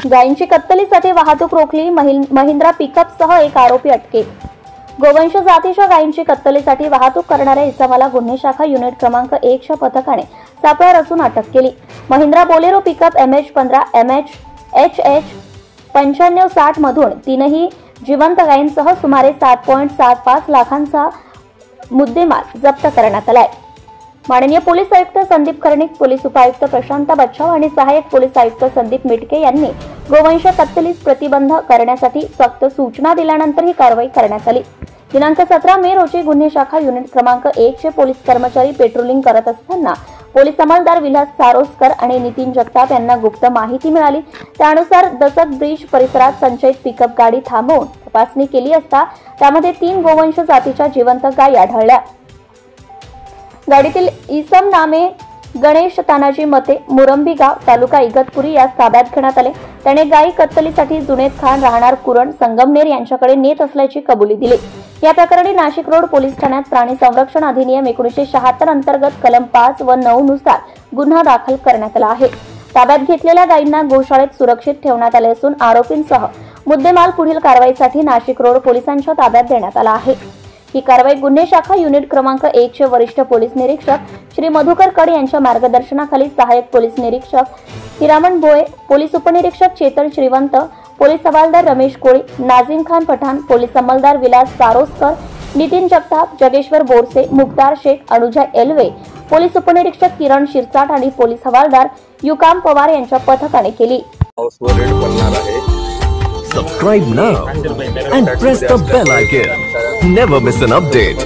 गायींची कत्तलीसाठी वाहतूक रोखली, महिंद्रा पिकअपसह एक आरोपी अटकेत। गोवंश जातीच्या गायींची कत्तलीसाठी वाहतूक करणाऱ्या इसमाला गुन्हे शाखा युनिट क्रमांक 1 च्या पथकाने सापळा रचून अटक केली। Mahindra Bolero pickup MH15 HH 9560 मधून तीनही जिवंत गायींसह सुमारे 7.75 लाखांचा मुद्देमाल जप्त करण्यात आलाय। माननीय पोलीस आयुक्त संदीप कर्णिक, पोलीस उपायुक्त प्रशांत बच्छाव आणि सहाय्यक पोलीस आयुक्त संदीप मिटके यांनी गोवंश कत्तलीस प्रतिबंध करण्यासाठी सक्त सूचना दिल्यानंतर ही कारवाई करण्यात आली। दिनांक 17 मे रोजी गुन्हे शाखा युनिट क्रमांक 1 चे पोलीस कर्मचारी पेट्रोलिंग करत असताना पोलीस अंमलदार विलास सारोस्कर आणि नितीन जगताप यांना गुप्त माहिती मिळाली। त्यानुसार दसक ब्रिज परिसरात संचयित पिकअप गाडी थांबवून तपासणी केली असता त्यामध्ये 3 गोवंश जातीच्या जिवंत गायी आढळल्या। गाडीतील इसम नामे गणेश तानाजी मते, मुरंबी गाव, तालुका इगतपुरी यास ताब्यात घेण्यात आले। त्याने गायी कत्तलीसाठी जुनेद खान राहणार कुरण संगमनेर यांच्याकडे नेत असल्याची कबुली दिली। या प्रकरणी नाशिक रोड पोलीस ठाण्यात प्राणी संरक्षण अधिनियम 1976 अंतर्गत कलम 5 व 9 नुसार गुन्हा दाखल करण्यात आला आहे। ताब्यात घेतलेल्या गायींना गोशाळेत सुरक्षित ठेवण्यात आले असून आरोपींसह मुद्देमाल पुढील कारवाईसाठी नाशिक रोड पोलिसांच्या ताब्यात देण्यात आला आहे। ही कारवाई गुन्हे शाखा युनिट क्रमांक 1 चे वरिष्ठ पोलीस निरीक्षक श्री मधुकर कड यांच्या मार्गदर्शनाखाली सहाय्यक पोलीस निरीक्षक हिरामण भोये, पोलीस उपनिरीक्षक चेतन श्रीवंत, पोलीस हवालदार रमेश कोळी, नाझीम खान पठाण, पोलीस अंमलदार विलास सारोस्कर, नितीन जगताप, जगेश्वर बोरसे, मुक्तार शेख, अनुजा एल्वे, पोलीस उपनिरीक्षक किरण शिरसाट आणि पोलीस हवालदार युकाम पवार यांच्या पथकाने केली। Subscribe now and press the bell icon. Never miss an update.